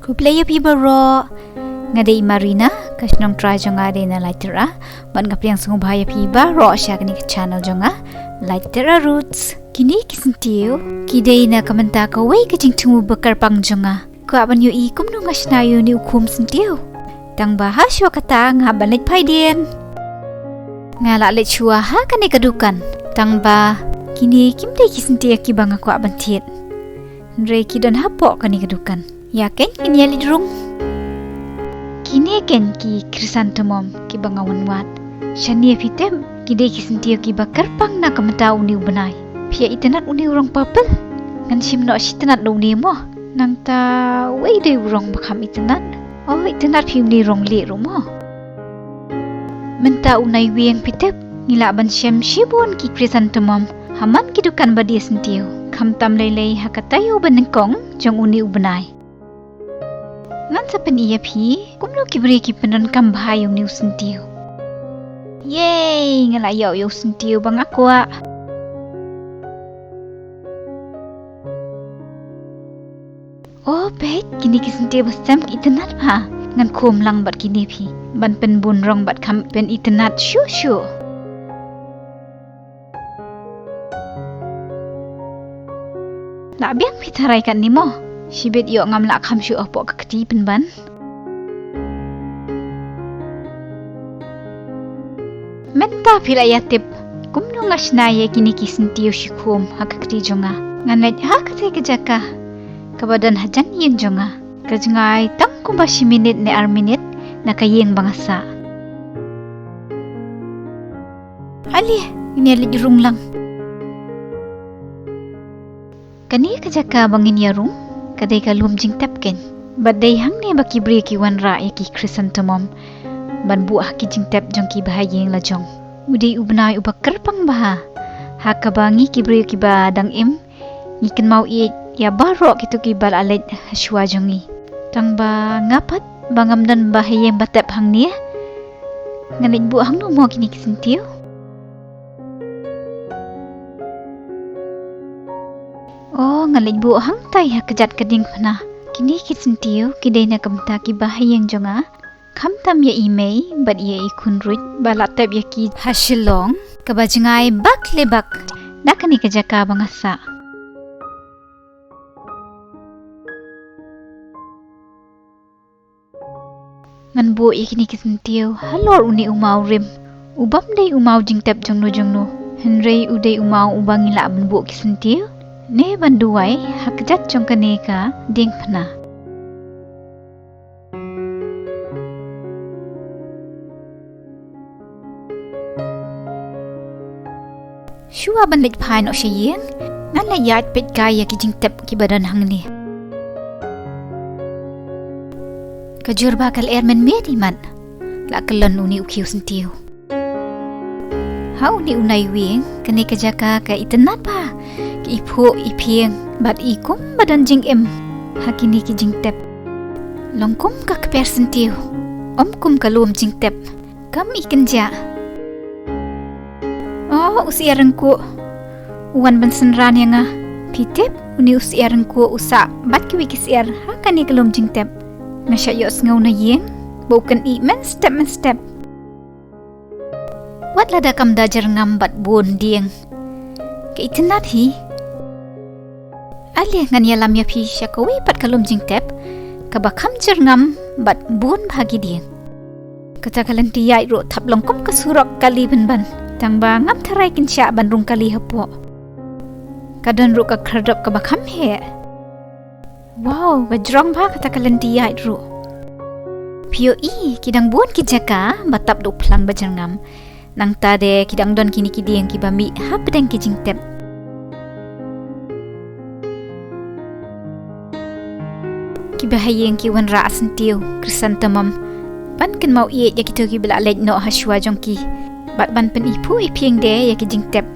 ku play piba ro ngadei marina kasnong try jonga de na laitera ban ngapriang sungubhaya piba ro shagni channel jonga laitera roots kini syntiew kidei na kamanta ka wei ka jingtung kyrpang jonga ku aban yu I kumno ngasnayu ni ukum syntiew tang bahas shuwa kata ngaban leit paidien ngala leit shuwa ha kane kadukan tang ba kini kimde syntiew kiba ngaku aban tiet Re kidon hapo kani kadukan. Ya ken kini ali drung. Kini ken ki krisantemom ki bangawan wat. Shania fitem kide ki syntiew ki kyrpang na kamata uni bnai. Pia itenat uni urang papel. Ngan simno sitenat lo uni mo. Nang ta wei de urang bakam itenat. Oh itenat pi uni rong le rumo. Menta Naiwieng fitem ngila ban syam shibun ki krisantemom. Haman kidukan badi syntiew. Kam tam lei hakatayo benengkong jong uni bnai. Ngan sa pen pi kumno kibri ki penon kam bahayong ni syntiew. Yay ngalayaw yo syntiew bang akwa. Oh bet kini ki syntiew basam itenat pa ngan kum lang bat kini pi ban pen bun rong bat kam pen itenat shu. Nak biang pitarai kan ni mo. Sibet yo ngam lak kham shu opo ka kati penban. Menta pila yatip. Kumno ngasnaye kini ki syntiew shikhum ha ka kati jonga. Ngan leit ha ka te kejaka. Kabadan hajan yeng jonga. Kajengai tang kumba si minit ne ar minit na kayeng bangasa. Ali, ini ali dirung lang. Kani kajaka bangin yarung kadei kalum jyngtep ken badai hang ne baki bri ki wan ra ki chrysanthemum ban buah ki jyngtep jongki bahaing la jong udei ubnai kyrpang baha ha kabangi ki bri ki ba dang im ni kynmaw ieid ya baro kitu ki bal leit shuwa jongngi tang ba ngapat bangam dan bahaing batep hang ni ngalit bu hang no mo kini syntiew. Oh, ngalit bu hang tai ha kejat keding pana. Kini ki syntiew kidei na kamta ki bahaing jonga. Kam tam ya imei bat ye ikun ruit balatep ya ki hasilong kabajengai bak lebak. Nakani kejaka bangasa. Ngan bu ya kini ki syntiew halor uni umaw rim. Ubam dei umaw jyngtep jongno. Henrei udei umaw ubangila ban bu ki syntiew. Ne banduai hakjat jong kaneka ding pana. Shuwa ban leit pai no shayeng ngan la ieid pet kaya ki jyngtep ki badan hang ni. Kajur bakal men med iman la kalon uni ukiu syntiew. Hau ni Naiwieng kani kajaka ka itenat pa. Ipo ipieng bat ikum badan jing hakini ki jyngtep longkum ka kper syntiew kum kalum jyngtep kam ikenja oh usiarengku uwan ban senran yanga pitep uni usiarengku usa bat ki wikisiar hakani kalum jyngtep nasya yo ngau na yeng bukan men step wat lada kam dajar ngam bat bun dieng ke itenat hi alih ngan yalam ya pi syakawi pat kalum jyngtep kabakam jerngam bat bun bhagi dieng kata kalan ti ieid ro thap longkom ka surok kali ban tang ba ngam tharai kin sya ban rung kali hapo kadan ro ka khardap kabakam he wow bajrong ba kata kalan ti ieid ro pio kidang bun ki jaka batap do plang bajerngam nang tade kidang don kini kidieng ki bami ha pedang ki jyngtep. Ki bahaing ki wan ra syntiew krisantemum ban kynmaw ieid ya kito ki bela leitnoh ha shuwa jongki bat ban pen ipu ipieng de ya ki jyngtep.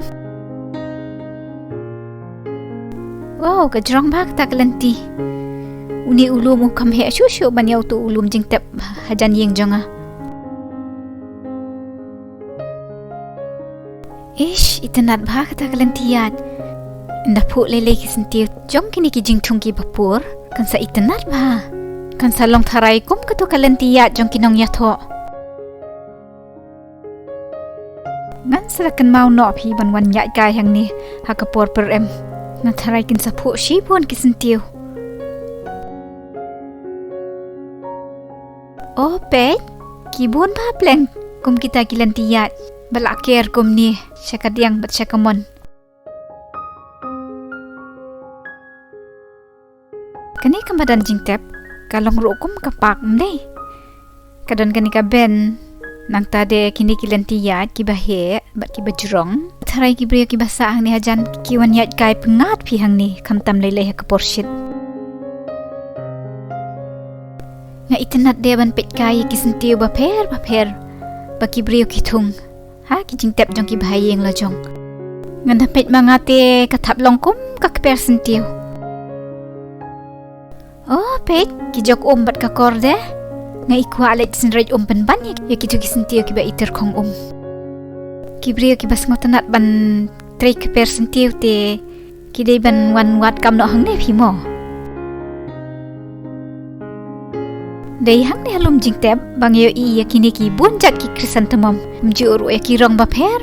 Wow kajrong ba kata kalanti uni ulum kam he shushu ban yaw tu ulum jyngtep hajan yeng jonga. Ish itenat ba kata kalanti yad Ndapu lele ki syntiew jong kini ki jingtung ki bapur kan sa itenat ba kan salong tharai kum kato kalentiat jongki nong yatho ngan sarakan mau no phi ban yak kai hang ni hakapor per em na tharai kin saphu shi pon ki syntiew oh pe ki bon ba pleng kum kita kilentiat balaker kum ni syakadiang bat syakamon kani kamadan jyngtep kalong rukum kapak mdei kadon kani ka ben nang tade kini kilentiat ki bahe bat ki bajrong tharai ki brio ki basa hang ni hajan ki wan yat kai pengat phi hang ni khamtam lele ha kaporshit nga itanat de ban pet kai ki syntiew ba pher ba ki brio ki thung ha ki jyngtep jong ki baieid la jong ngan pet mangate ka thap longkum ka per syntiew oh pet ki jok bat ka korde nga ikwa leit sinraj penban ya ki ki syntiew ki ba iter khong ki brio ki bas ngotanat ban trek per syntiew te ki dei ban wan wat kam no hang ne phi mo dei hang ne halum jyngtep bang yo ya kini ki bunjat ki krisantamam mjur ya ki rong ba pher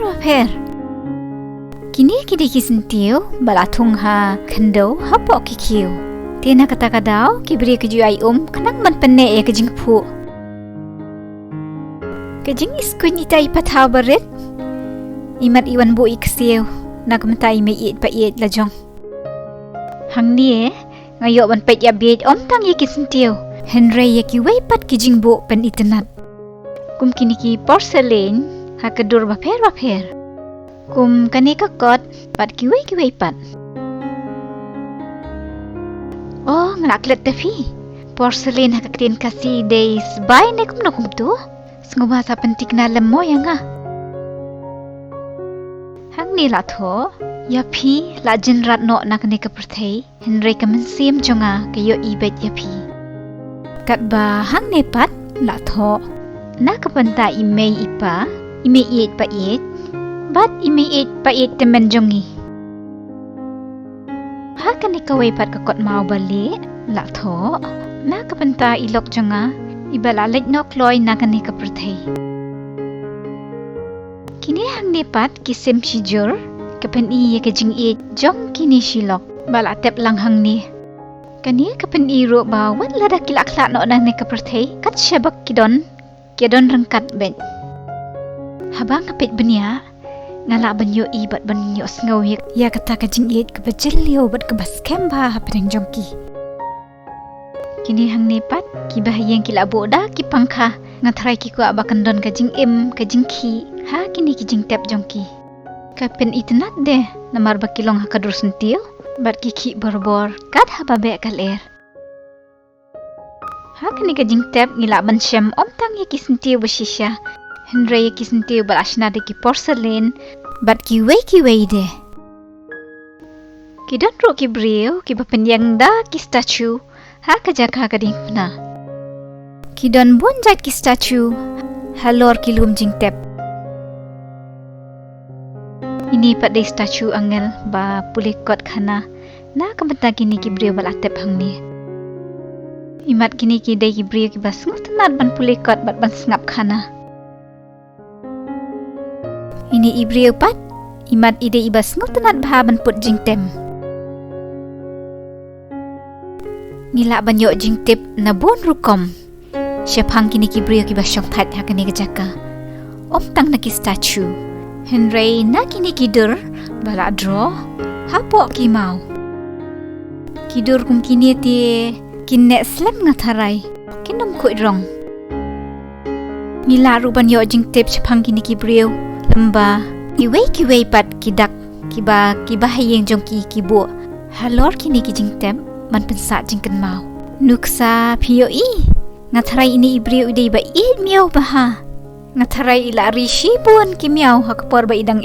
kini ki dei ki syntiew balathung ha khando ha po ki kiu Tina kata kadau ki beri ke juai kenang man penne ya ke jingpu ke jing iskuin itai patau baret imat iwan bu iksiu nak mentai meid baieid la jong hang ni ngayo ban pet ya baieid tang ya ki syntiew henry ya ki wei pat ki jingbu pen itenat kum kini ki porcelain ha kedur ba pher kum kani ka kot pat ki wei pat oh ngelaklet tapi porcelain hak ktin kasi days bay ne kum nokum tu sengoba sa pentik na lemo yang hang ni la tho ya phi la jinrat no nak ne ka pyrthei henry ka mensim jonga ke yo ibet ya phi kat ba hang ne pat la tho na ka panta imei ipa imei ieid baieid bat imei ieid baieid temen jongngi Hakan ikaway pat kakot mau bali la tho na kapanta ilok jonga ibala leitnoh kloy na kani ka pyrthei kini hang ne pat kisim shijur kapen i ka jing ieid jong kini shilok bala tep lang hang ni kani kapen i ro ba wan lada kilakla no na ne ka pyrthei kat shabak kidon rangkat ben habang kapit benia ngala banyo ibat banyo sngaw ya kata ka jing ieid ka bajelio bat ka baskem ba hapreng jongki kini hang nepat ki bahaing ki labo da ki pangkha ngatrai ki ko abakan don ka jing ka jingki ha kini ki jyngtep jongki ka pen itnat de namar bakilong ha kadur syntiew bat ki borbor kat ha babe kaler ha kini ka jyngtep ngila ban shem tang ya ki syntiew bashisha Henry ki syntiew balashna de ki porcelain bat ki wei de ki dan ro ki brio ki bapenyang da ki statue ha ka jaka ka ding na ki dan bunjat ki statue halor ki lum jyngtep ini pat de statue angel ba pulikot khana na ka bata kini ki brio balatep hang ni imat kini ki de ki brio ki bas ngutanat ban pulikot bat ban ngap khana ini ibrio pat imat ide ibas ngutanat bahaban put jyngtep ngila banyo jyngtep na bon rukom shaphang kini ki brio ki basyong that hakani gejaka tang na ki statue henry na kini kidur bala draw hapo kynmaw kidur kum kini ti kinne slem ngatharai kinum khoi rong ngila ru banyo jyngtep shaphang kini ki brio lamba iwei pat kidak kiba bahaing jongki kibo halor kini ki jyngtep man pensa jingkynmaw nuksa pio ngatharai ini ibrio ide ba miaw baha ngatharai ila rishi pun kynmaw hakapor ba idang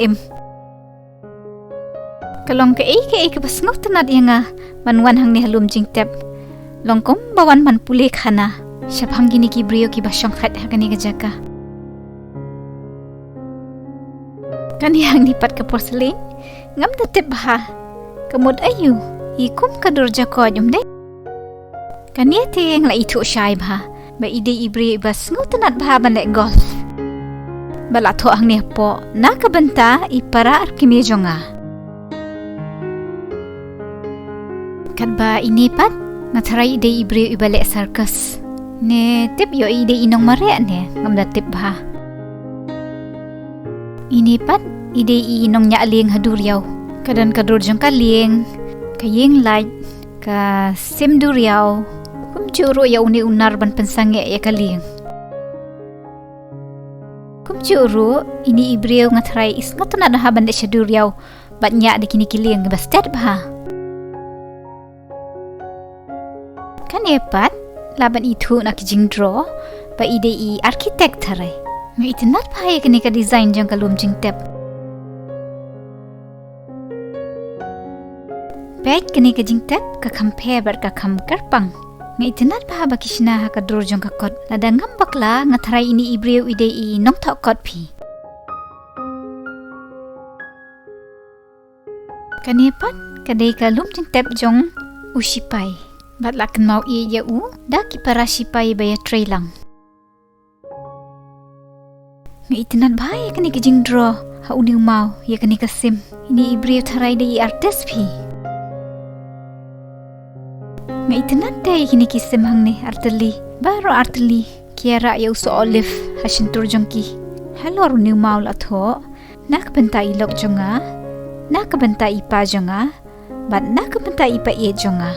kalong ke bas ngautanat yanga manwan hang ni halum jyngtep longkom bawan man pule khana shaphang kini ki brio ki basyong khat hakani gejaka kan yang dipat ke porcelain ngam datep baha kemud ayu ikum kadur jako jumde Kania ting la itu syai bah. Ba ide ibri bas ngutanat bah ban lek golf. Bala to ang ni po na kabenta ipara arkimi jonga. Kadba ini pat ngatarai ide ibri ibalek sarkas. Ne tip yo ide inong mare ne ngamda tip bah. Ini pat ide inong nya aling hadur yaw. Kadan kadur jong kaling kayeng leit ka sim dur yaw. Kumcuro ya uni unar ban pensange ya kaling. Kumcuro ini ibriyo ngatrai is ngatuna na haban de shadur yaw batnya de kini kiling bastet bah. Kan epat laban itu nak jingdro ba ide I arkitek tharai. Ngitinat pa ya kini ka design jong kalum jyngtep. Pet kini ka jyngtep ka compare bar ka kam kyrpang. Ngitinat pa ba kishna ha ka dur jong ka kot lada ngambak la ngatrai ini ibriyo ide I nong thok kot pi. Kanepat kadei kalum jyngtep jong usipai. Bat la kynmaw ieid ya u da ki para sipai baya tray lang. Ngitinat ba ya kini ka jingdro ha uni umaw ya kini ka sim. Ini ibriyo tharai de I artist pi. Ngitinat day kini kisim hang ni arteli. Baro arteli kiara ya uso olive hasintur jongki. Halor uni umaw la tho. Nak benta ilok jonga. Nak benta ipa jonga. Bat nak benta ipa ieid jonga.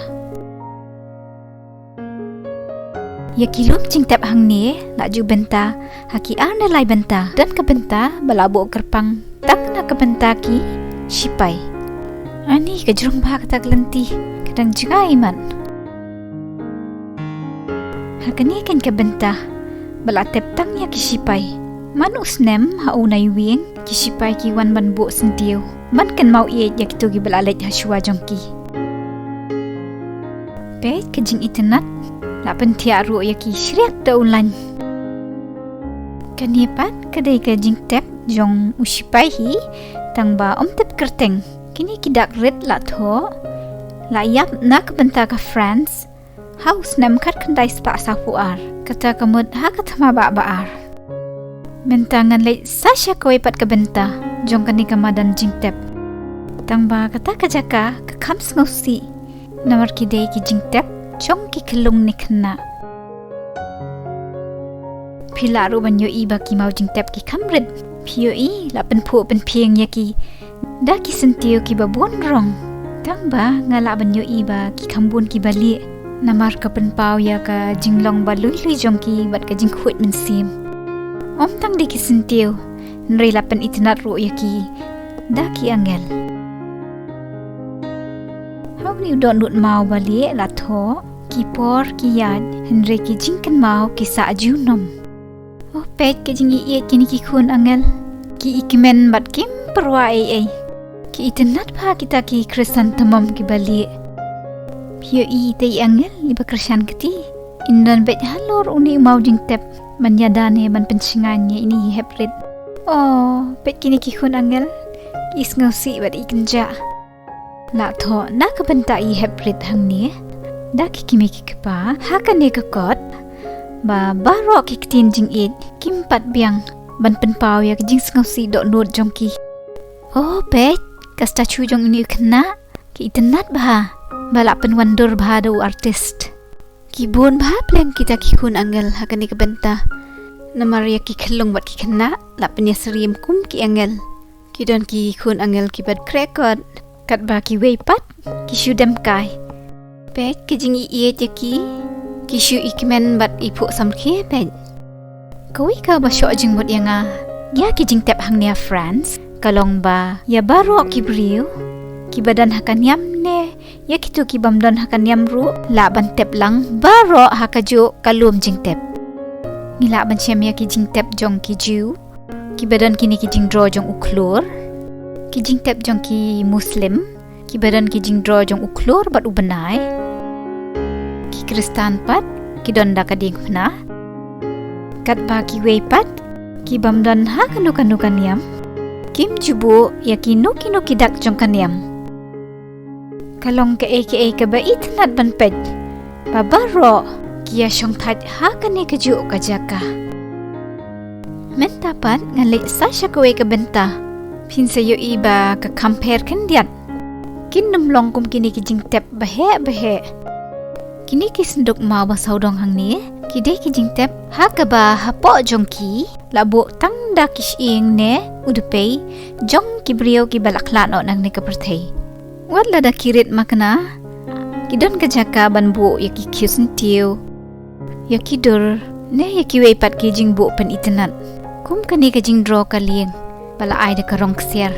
Ya kilum jyngtep hang ni la ju benta haki arna lai benta dan ke benta balabo kyrpang tak na ke benta ki sipai. Ani ke jurung ba kata kelenti kadang juga iman. Hakani kan ke benta bala teptang ya ki sipai. Man usnem ha u Naiwieng ki sipai ki wan ban bu syntiew. Man kynmaw ieid iakito ki bala leit ha shuwa jongki. Pe ke jing itenat la pentia ru ya ki shriak da ulan. Kanepat kadei ka jyngtep jong usipai hi tang ba tep kerteng. Kini kidak red la tho la yap nak benta ka France. Haus nam kat kandai spa sapuar. Kata kamut ha katama ba baar. Bentangan leit sasya kowe pat ka benta jong kani kamadan jyngtep. Tang ba kata kajaka ka kams ngosi. Namar kidei ki jyngtep jongki kelung ni kena. Pila ru banyo iba ki mau jyngtep ki kamrid. Pio I la penpu penpieng ya ki. Da ki syntiew ki babon rong. Tang ba ngala banyo iba ki kambun ki balik. Namar ka penpau ya ka jinglong balui-lui jongki bat ka jingkhut mensim. Om tang di ki syntiew. Nrei la pen itinat ru ya ki. Da ki angel. Hau ni udon nut mau balik la tho. Ki por ki yad henry ki jingkan mau ki sa junom. Oh pet ke jingi ieid kini ki kun angel. Ki ikimen bat kim perwa ai. Ki itenat pa kita ki krisan temam ki balik. Pio I te angel liba krisan keti. Indan bet halor uni mau jyngtep. Manyadane ban pensingannya ini heprit. Oh pet kini ki kun angel. Ki isngausi bat ikenja. La tho na ka benta I heprit hang ni. Da ki kimi ki kiba hakan ni ka kot ba baro ki ktin jing ieid kimpat biang ban penpau ya jing ngausi dok not jongki. Oh pet kasta chu jong ini kena ki itenat bah bala penwandur bah do artist ki bon bah plan kita ki kun angel hakan ni ka benta namar ya ki khelong bat ki kena la penya serim kum ki angel ki don ki kun angel ki bat krekot kat ba ki weipat ki shudem kai. Pet ke jingi ieid ya ki kishu ikmen bat ipu samke pet. Kawi ka ba syok jing mut yanga ya ki jyngtep hang nia France kalong ba ya baro ki briu ki badan hakan yam ne ya kitu ki bamdan hakan yam ru la ban tep lang baro hakaju kalum jyngtep. Ngila ban chem ya ki jyngtep jong ki ju ki badan kini ki jingdro jong uklur ki jyngtep jong ki muslim ki badan ki jingdro jong uklur bat u bnai. Ki kristan pat ki donda kading pna. Kat ba ki wei pat ki bamdan ha kanu kaniam. Kim jubu ya ki nuki dak jong kaniam. Kalong ke ka baieid nat ban pet. babaro kia syong tat ha kani keju kajaka mentapat ngalek sa syakwe ke bynta pin sayo iba ke compare kendiat kin numlong kum kini ki jyngtep bahe kini ki senduk mau basau dong hang ni kidei ki jyngtep ha kaba ha po jongki labo tang da kishing ne udupei jongki brio ki balaklano nang ne ke pyrthei wat lada kirit makna kidon kajaka ban bu yaki syntiew yaki dur ne yaki wei pat ki jing bu pen internet kum kani ka jing draw kalieng bala ai de karong kser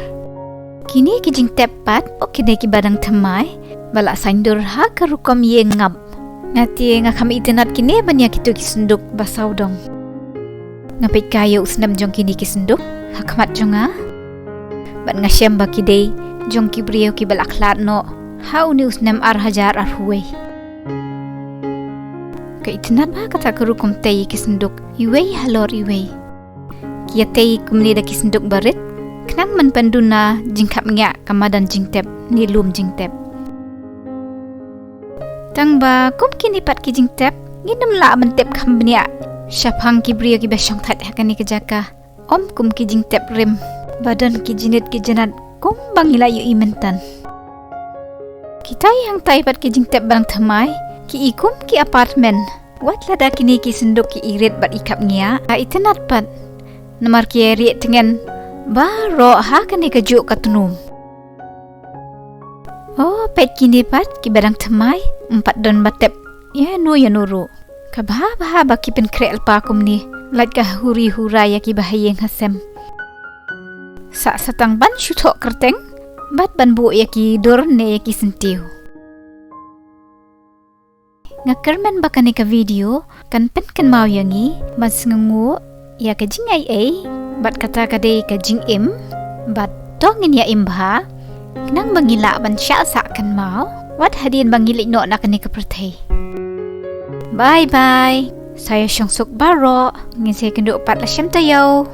kini ki jyngtep pat o kidei ki badang thamai bala saindur ha karukom ye ngap ngati ngakam internet kini ban iakito ki senduk basau dong ngapai kayo usnam jong kini ki senduk hakmat jonga ban ngasyam ba kidei jongki brio ki balaklat no hau ni usnam hajar huwei ka internet ba kata karukom tei ki senduk iwei halor iwei kia tei kumni da ki senduk barit knang man panduna jingkap ngya kamadan jyngtep ni lum jyngtep tang ba kum kini pat ki jyngtep nginam la mentep khambnia shaphang ki brio ki besong that hakani kejaka om kum ki jyngtep rim badan ki jinit ki janat kum bangila yu imentan kita yang tai pat ki jyngtep bang thamai ki ikum ki apartment wat lada kini ki senduk ki irit bat ikap ngia a itenat pat namar ki ri tengen ba ro ha kani keju katunum oh pet kini pat ki barang thamai empat don batep ya nuru kabah baki pen krel pakum ni lait ka huri hura ya ki bahaing hasem sa satang ban shuthok kerteng bat ban bu ya ki dor ne ya ki syntiew ngakermen bakani ka video kan pen kynmaw yangi mas ngungu ya ka jing ai bat kata kadei ka jing im bat dongin ya imba nang bangila ban sya sa kynmaw wat hadin bangi leitnoh na kani ka pyrthei bye bye saya syongsuk baro ngin saya kenduk pat la syam tayo